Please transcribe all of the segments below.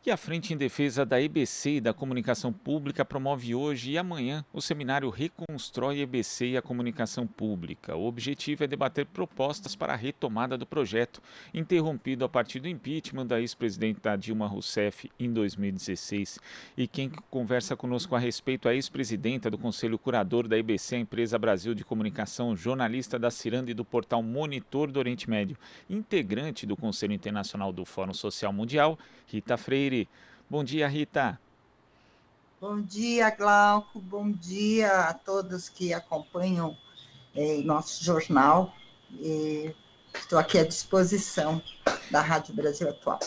E a Frente em Defesa da EBC e da Comunicação Pública promove hoje e amanhã o seminário Reconstrói EBC e a Comunicação Pública. O objetivo é debater propostas para a retomada do projeto, interrompido a partir do impeachment da ex-presidenta Dilma Rousseff em 2016. E quem conversa conosco a respeito é a ex-presidenta do Conselho Curador da EBC, a Empresa Brasil de Comunicação, jornalista da Ciranda e do portal Monitor do Oriente Médio, integrante do Conselho Internacional do Fórum Social Mundial, Rita Freire. Bom dia, Rita. Bom dia, Glauco. Bom dia a todos que acompanham nosso jornal. Estou aqui à disposição da Rádio Brasil Atual.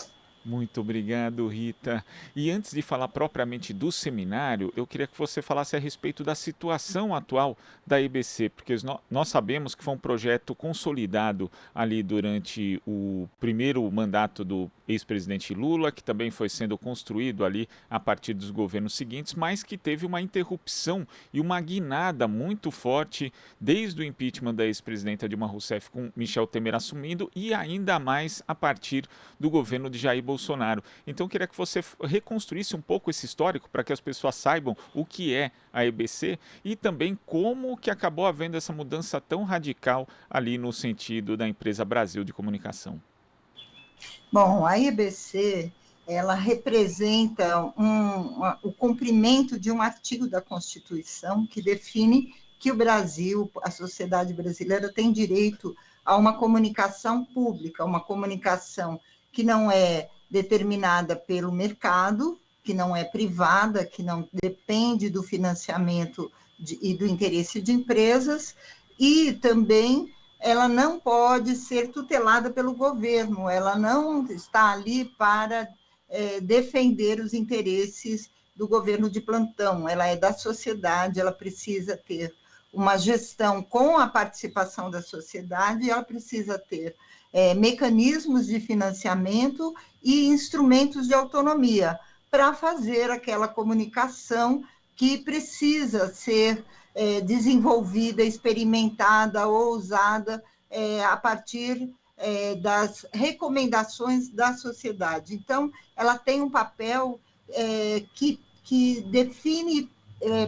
Muito obrigado, Rita. E antes de falar propriamente do seminário, eu queria que você falasse a respeito da situação atual da EBC, porque nós sabemos que foi um projeto consolidado ali durante o primeiro mandato do ex-presidente Lula, que também foi sendo construído ali a partir dos governos seguintes, mas que teve uma interrupção e uma guinada muito forte desde o impeachment da ex-presidenta Dilma Rousseff com Michel Temer assumindo e ainda mais a partir do governo de Jair Bolsonaro. Então eu queria que você reconstruísse um pouco esse histórico para que as pessoas saibam o que é a EBC e também como que acabou havendo essa mudança tão radical ali no sentido da Empresa Brasil de Comunicação. Bom, a EBC, ela representa o cumprimento de um artigo da Constituição que define que o Brasil, a sociedade brasileira, tem direito a uma comunicação pública, uma comunicação que não é determinada pelo mercado, que não é privada, que não depende do financiamento e do interesse de empresas, e também ela não pode ser tutelada pelo governo, ela não está ali para defender os interesses do governo de plantão, ela é da sociedade, ela precisa ter uma gestão com a participação da sociedade, ela precisa ter mecanismos de financiamento e instrumentos de autonomia para fazer aquela comunicação que precisa ser desenvolvida, experimentada ou usada a partir das recomendações da sociedade. Então, ela tem um papel que define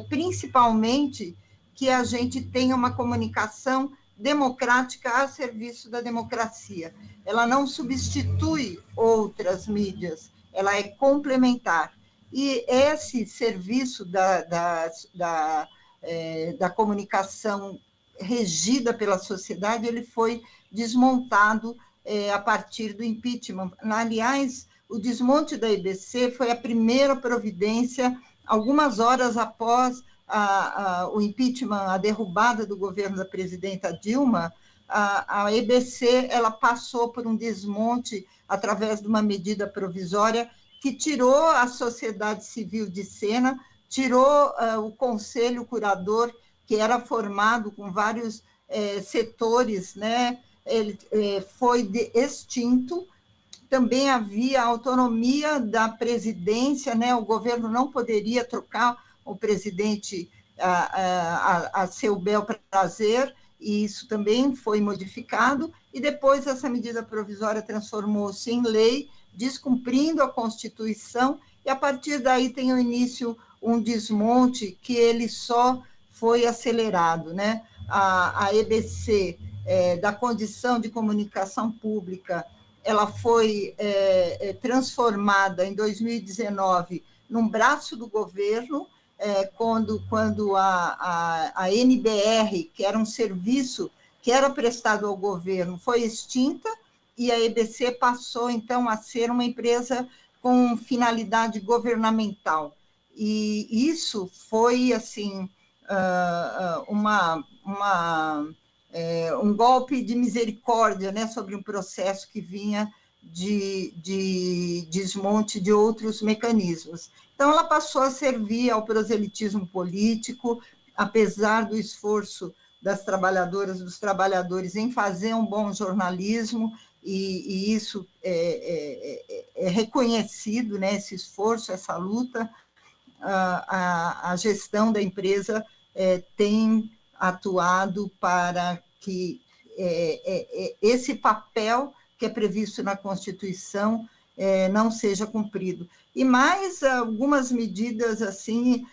principalmente que a gente tenha uma comunicação democrática a serviço da democracia. Ela não substitui outras mídias, ela é complementar. E esse serviço da comunicação regida pela sociedade, ele foi desmontado a partir do impeachment. Aliás, o desmonte da EBC foi a primeira providência, algumas horas após o impeachment, a derrubada do governo da presidenta Dilma. A EBC ela passou por um desmonte através de uma medida provisória que tirou a sociedade civil de cena, tirou o conselho curador, que era formado com vários setores, né? Ele foi extinto. Também havia autonomia da presidência, né? O governo não poderia trocar o presidente a seu bel prazer, e isso também foi modificado, e depois essa medida provisória transformou-se em lei, descumprindo a Constituição, e a partir daí tem o início um desmonte que ele só foi acelerado, né? A EBC, da condição de comunicação pública, ela foi transformada em 2019 num braço do governo, quando a NBR, que era um serviço que era prestado ao governo, foi extinta, e a EBC passou, então, a ser uma empresa com finalidade governamental. E isso foi, assim, um golpe de misericórdia, né, sobre um processo que vinha de desmonte de outros mecanismos. Então, ela passou a servir ao proselitismo político, apesar do esforço das trabalhadoras, dos trabalhadores em fazer um bom jornalismo, e isso é reconhecido, né, esse esforço, essa luta. A gestão da empresa tem atuado para que esse papel que é previsto na Constituição não seja cumprido. E mais algumas medidas assim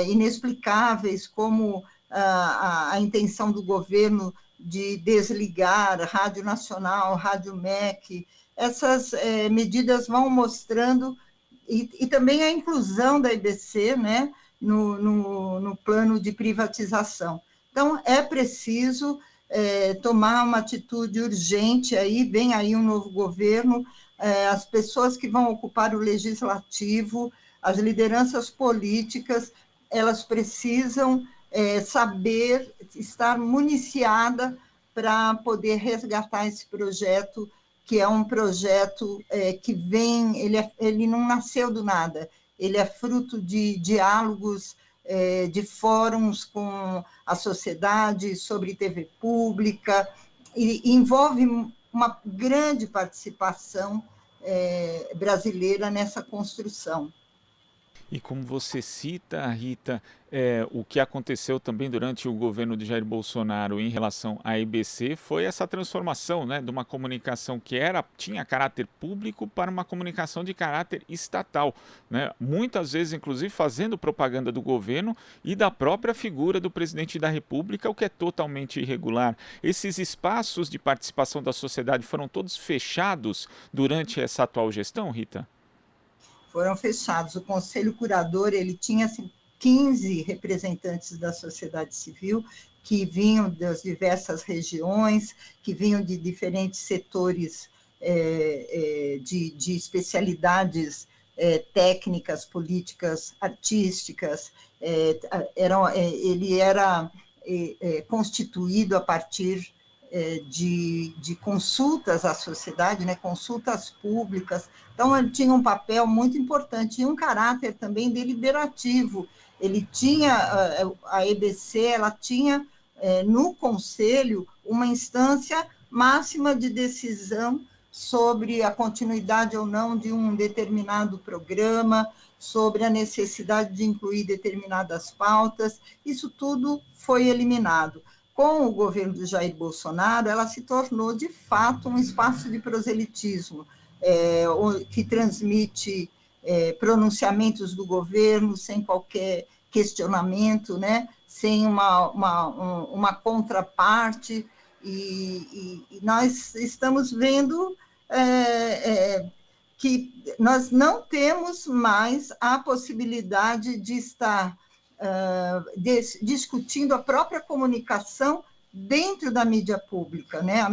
inexplicáveis, como a intenção do governo de desligar Rádio Nacional, Rádio MEC. Essas medidas vão mostrando, e também a inclusão da IBC, né, no plano de privatização. Então, é preciso tomar uma atitude urgente, vem aí um novo governo, as pessoas que vão ocupar o legislativo, as lideranças políticas, elas precisam saber estar municiada para poder resgatar esse projeto, que é um projeto que vem, ele não nasceu do nada, ele é fruto de diálogos, de fóruns com a sociedade sobre TV pública, e envolve uma grande participação brasileira nessa construção. E como você cita, Rita, o que aconteceu também durante o governo de Jair Bolsonaro em relação à EBC foi essa transformação, né, de uma comunicação que tinha caráter público para uma comunicação de caráter estatal, né? Muitas vezes, inclusive, fazendo propaganda do governo e da própria figura do presidente da República, o que é totalmente irregular. Esses espaços de participação da sociedade foram todos fechados durante essa atual gestão, Rita? Foram fechados. O Conselho Curador, ele tinha assim, 15 representantes da sociedade civil que vinham das diversas regiões, que vinham de diferentes setores de especialidades técnicas, políticas, artísticas. Ele era constituído a partir de consultas à sociedade, né, consultas públicas. Então, ele tinha um papel muito importante e um caráter também deliberativo. Ele tinha, a EBC, ela tinha no Conselho uma instância máxima de decisão sobre a continuidade ou não de um determinado programa, sobre a necessidade de incluir determinadas pautas. Isso tudo foi eliminado. Com o governo de Jair Bolsonaro, ela se tornou, de fato, um espaço de proselitismo, que transmite pronunciamentos do governo sem qualquer questionamento, né? Sem uma contraparte, e nós estamos vendo que nós não temos mais a possibilidade de estar discutindo a própria comunicação dentro da mídia pública, né?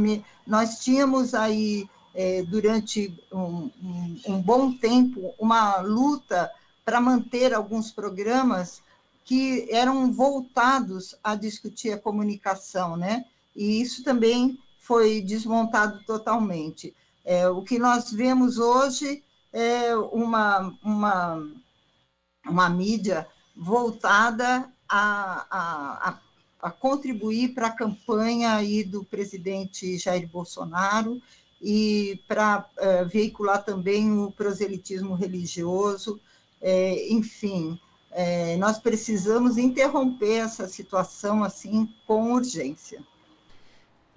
Nós tínhamos aí, durante um bom tempo, uma luta para manter alguns programas que eram voltados a discutir a comunicação, né? E isso também foi desmontado totalmente. O que nós vemos hoje é uma mídia voltada a contribuir para a campanha aí do presidente Jair Bolsonaro e para veicular também o proselitismo religioso. Enfim, nós precisamos interromper essa situação assim com urgência.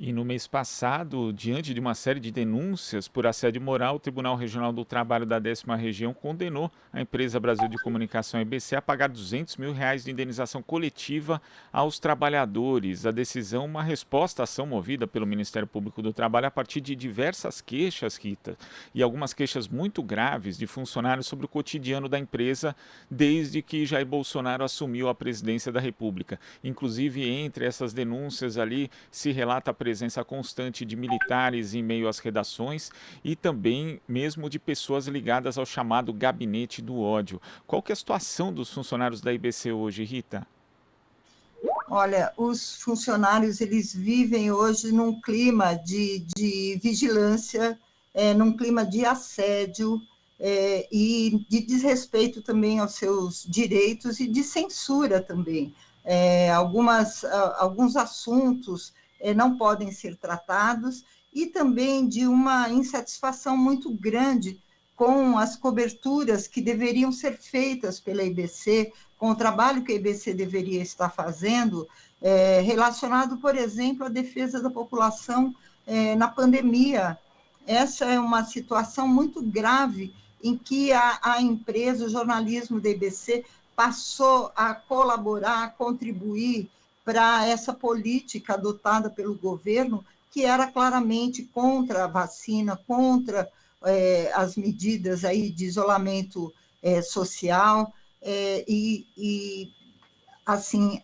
E no mês passado, diante de uma série de denúncias por assédio moral, o Tribunal Regional do Trabalho da 10ª Região condenou a empresa Brasil de Comunicação EBC a pagar R$200 mil de indenização coletiva aos trabalhadores. A decisão, uma resposta à ação movida pelo Ministério Público do Trabalho a partir de diversas queixas, Rita, e algumas queixas muito graves de funcionários sobre o cotidiano da empresa desde que Jair Bolsonaro assumiu a presidência da República. Inclusive, entre essas denúncias ali, se relata a presença constante de militares em meio às redações e também mesmo de pessoas ligadas ao chamado gabinete do ódio. Qual que é a situação dos funcionários da IBC hoje, Rita? Olha, os funcionários, eles vivem hoje num clima de vigilância, num clima de assédio e de desrespeito também aos seus direitos e de censura também. Alguns assuntos não podem ser tratados, e também de uma insatisfação muito grande com as coberturas que deveriam ser feitas pela IBC, com o trabalho que a IBC deveria estar fazendo, relacionado, por exemplo, à defesa da população na pandemia. essa é uma situação muito grave em que a empresa, o jornalismo da IBC, passou a colaborar, a contribuir para essa política adotada pelo governo, que era claramente contra a vacina, contra as medidas aí de isolamento social, e assim,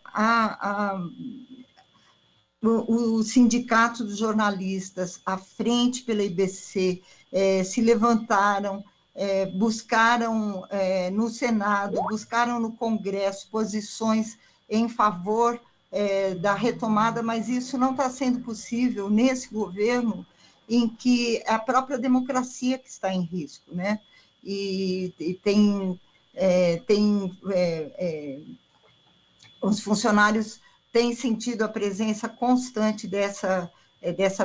o Sindicato dos Jornalistas, à frente pela IBC, se levantaram, buscaram no Senado, buscaram no Congresso posições em favor da retomada, mas isso não está sendo possível nesse governo em que a própria democracia que está em risco, né? E os funcionários têm sentido a presença constante dessa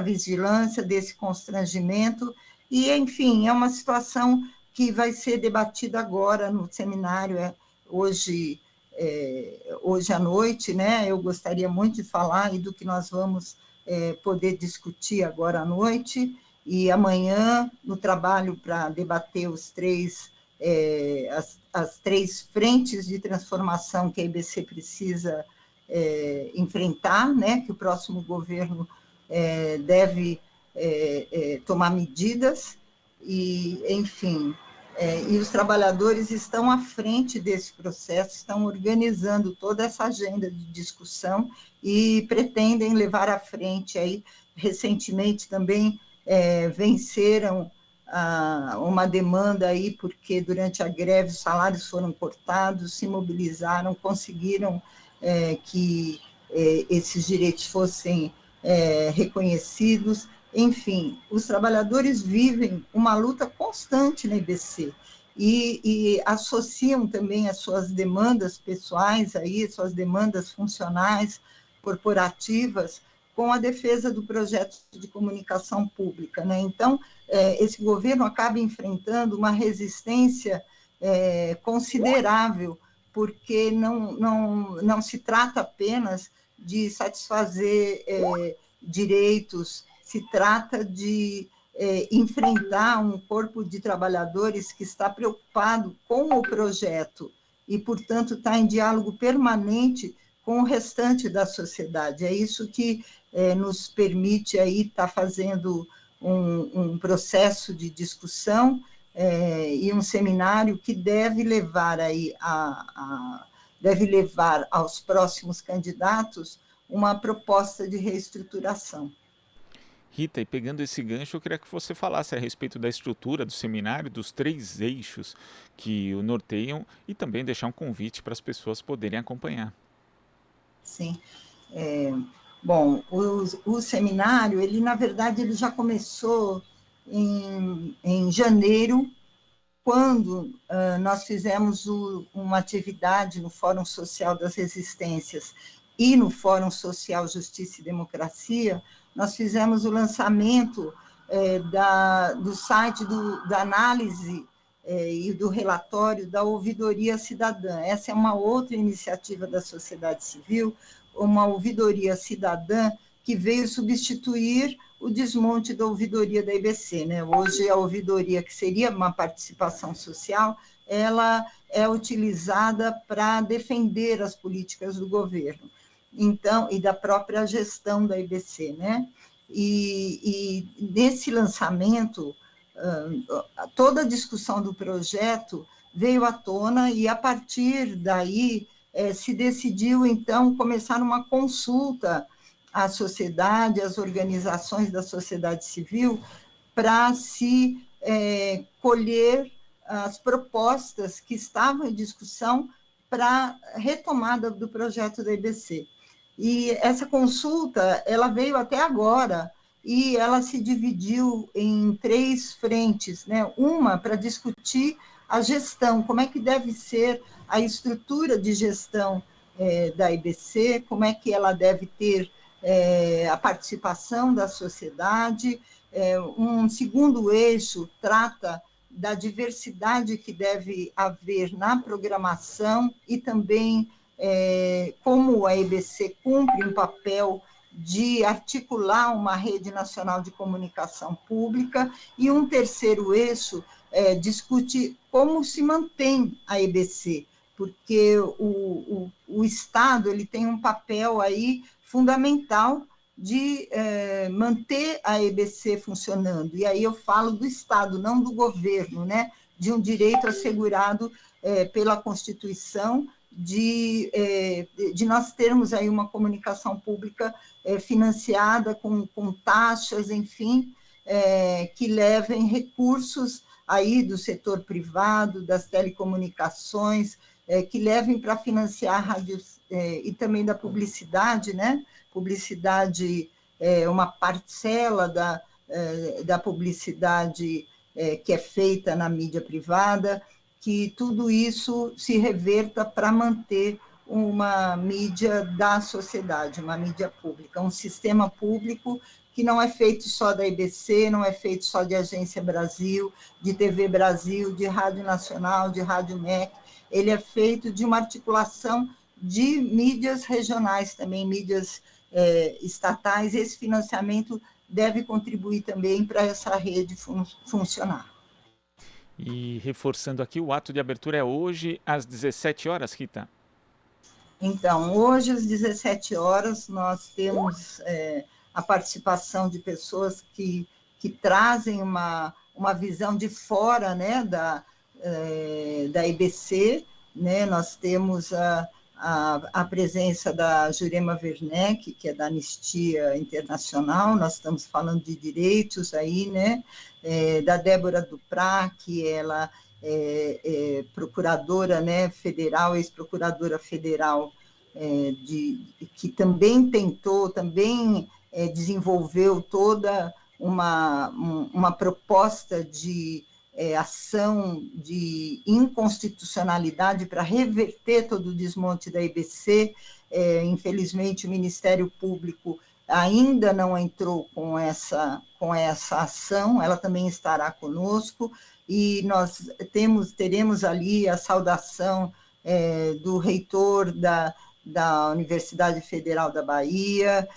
vigilância, desse constrangimento, e, enfim, é uma situação que vai ser debatida agora no seminário, hoje à noite, né? Eu gostaria muito de falar e do que nós vamos poder discutir agora à noite, e amanhã, no trabalho para debater as três frentes de transformação que a IBC precisa enfrentar, né? Que o próximo governo deve tomar medidas, e, enfim, e os trabalhadores estão à frente desse processo, estão organizando toda essa agenda de discussão e pretendem levar à frente aí. Recentemente também venceram uma demanda aí, porque durante a greve os salários foram cortados, se mobilizaram, conseguiram que esses direitos fossem reconhecidos. Enfim, os trabalhadores vivem uma luta constante na IBC e associam também as suas demandas pessoais, aí, suas demandas funcionais, corporativas, com a defesa do projeto de comunicação pública, né? Então, esse governo acaba enfrentando uma resistência considerável, porque não se trata apenas de satisfazer direitos, se trata de enfrentar um corpo de trabalhadores que está preocupado com o projeto e, portanto, está em diálogo permanente com o restante da sociedade. É isso que nos permite aí estar fazendo um processo de discussão e um seminário que deve levar aí deve levar aos próximos candidatos uma proposta de reestruturação. Rita, e pegando esse gancho, eu queria que você falasse a respeito da estrutura do seminário, dos 3 eixos que o norteiam, e também deixar um convite para as pessoas poderem acompanhar. Sim. Bom, o seminário, ele, na verdade, ele já começou em janeiro, quando nós fizemos uma atividade no Fórum Social das Resistências e no Fórum Social Justiça e Democracia. Nós fizemos o lançamento do site da análise e do relatório da Ouvidoria Cidadã. Essa é uma outra iniciativa da sociedade civil, uma ouvidoria cidadã que veio substituir o desmonte da ouvidoria da IBC, né? Hoje, a ouvidoria, que seria uma participação social, ela é utilizada para defender as políticas do governo, então, e da própria gestão da IBC, né? E nesse lançamento, toda a discussão do projeto veio à tona, e a partir daí se decidiu, então, começar uma consulta à sociedade, às organizações da sociedade civil, para se colher as propostas que estavam em discussão para a retomada do projeto da IBC. E essa consulta, ela veio até agora, e ela se dividiu em 3 frentes, né? Uma para discutir a gestão, como é que deve ser a estrutura de gestão da IBC, como é que ela deve ter a participação da sociedade. Um segundo eixo trata da diversidade que deve haver na programação e também como a IBC cumpre um papel de articular uma rede nacional de comunicação pública, e um terceiro eixo discute como se mantém a EBC, porque o Estado ele tem um papel aí fundamental de manter a EBC funcionando, e aí eu falo do Estado, não do governo, né? De um direito assegurado pela Constituição, de nós termos aí uma comunicação pública financiada com taxas, enfim, que levem recursos aí do setor privado, das telecomunicações, que levem para financiar rádios e também da publicidade, né? Publicidade é uma parcela da publicidade que é feita na mídia privada, que tudo isso se reverta para manter uma mídia da sociedade, uma mídia pública, um sistema público que não é feito só da IBC, não é feito só de Agência Brasil, de TV Brasil, de Rádio Nacional, de Rádio MEC, ele é feito de uma articulação de mídias regionais também, mídias estatais.Esse financiamento deve contribuir também para essa rede funcionar. E reforçando aqui, o ato de abertura é hoje às 17 horas, Rita? Então, hoje às 17 horas nós temos a participação de pessoas que trazem uma visão de fora, né, da IBC, né? Nós temos a presença da Jurema Werneck, que é da Anistia Internacional, nós estamos falando de direitos aí, né? Da Débora Duprá, que ela é procuradora, né, federal, ex-procuradora federal, que também tentou, também desenvolveu toda uma proposta de ação de inconstitucionalidade para reverter todo o desmonte da IBC. Infelizmente, o Ministério Público ainda não entrou com essa ação, ela também estará conosco, e nós teremos ali a saudação do reitor da Universidade Federal da Bahia,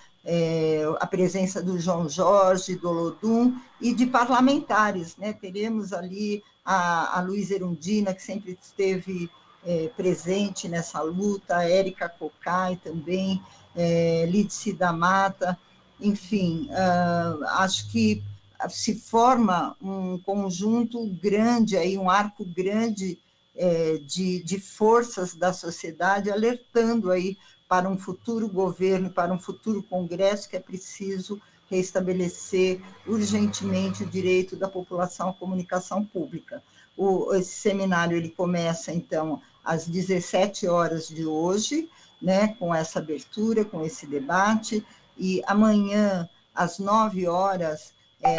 a presença do João Jorge, do Olodum, e de parlamentares, né? Teremos ali a Luísa Erundina, que sempre esteve presente nessa luta, a Érica Cocai também, Lídice da Mata, enfim, acho que se forma um conjunto grande, aí, um arco grande de forças da sociedade, alertando aí para um futuro governo, para um futuro Congresso, que é preciso restabelecer urgentemente o direito da população à comunicação pública. Esse seminário ele começa, então, às 17 horas de hoje, né, com essa abertura, com esse debate, e amanhã, às 9 horas,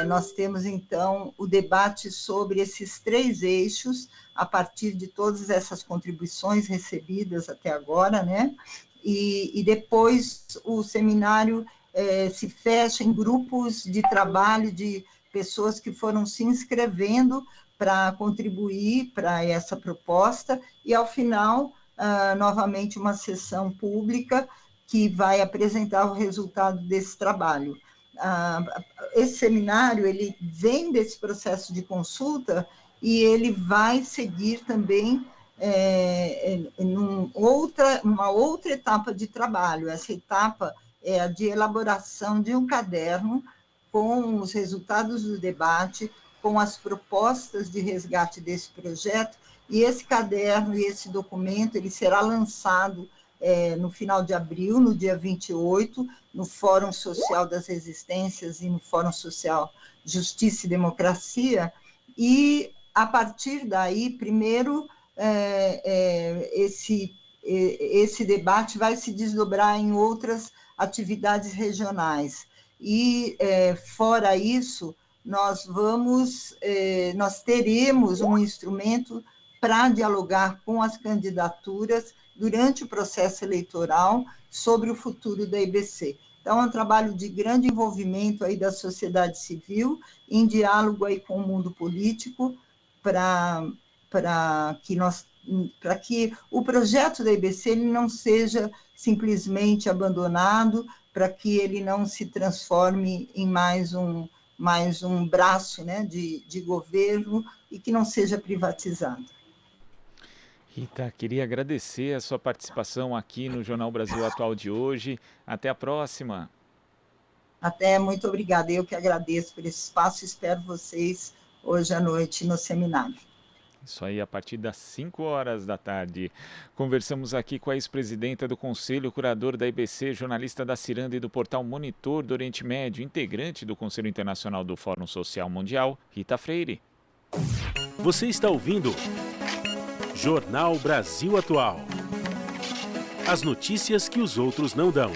nós temos, então, o debate sobre esses 3 eixos, a partir de todas essas contribuições recebidas até agora, né? E depois o seminário se fecha em grupos de trabalho de pessoas que foram se inscrevendo para contribuir para essa proposta, e, ao final, novamente, uma sessão pública que vai apresentar o resultado desse trabalho. Esse seminário ele vem desse processo de consulta e ele vai seguir também uma outra etapa de trabalho. Essa etapa é a de elaboração de um caderno com os resultados do debate, com as propostas de resgate desse projeto, e esse caderno e esse documento ele será lançado no final de abril, no dia 28, no Fórum Social das Resistências e no Fórum Social Justiça e Democracia, e, a partir daí, primeiro, esse debate vai se desdobrar em outras atividades regionais, e, fora isso, nós teremos um instrumento para dialogar com as candidaturas durante o processo eleitoral sobre o futuro da IBC. Então, é um trabalho de grande envolvimento aí da sociedade civil, em diálogo aí com o mundo político, para que nós para que o projeto da IBC ele não seja simplesmente abandonado, para que ele não se transforme em mais um braço, né, de governo e que não seja privatizado. Rita, queria agradecer a sua participação aqui no Jornal Brasil Atual de hoje. Até a próxima. Até, muito obrigada. Eu que agradeço por esse espaço. Espero vocês hoje à noite no seminário. Isso aí, a partir das 5 horas da tarde. Conversamos aqui com a ex-presidenta do Conselho, curador da IBC, jornalista da Ciranda e do portal Monitor do Oriente Médio, integrante do Conselho Internacional do Fórum Social Mundial, Rita Freire. Você está ouvindo Jornal Brasil Atual. As notícias que os outros não dão.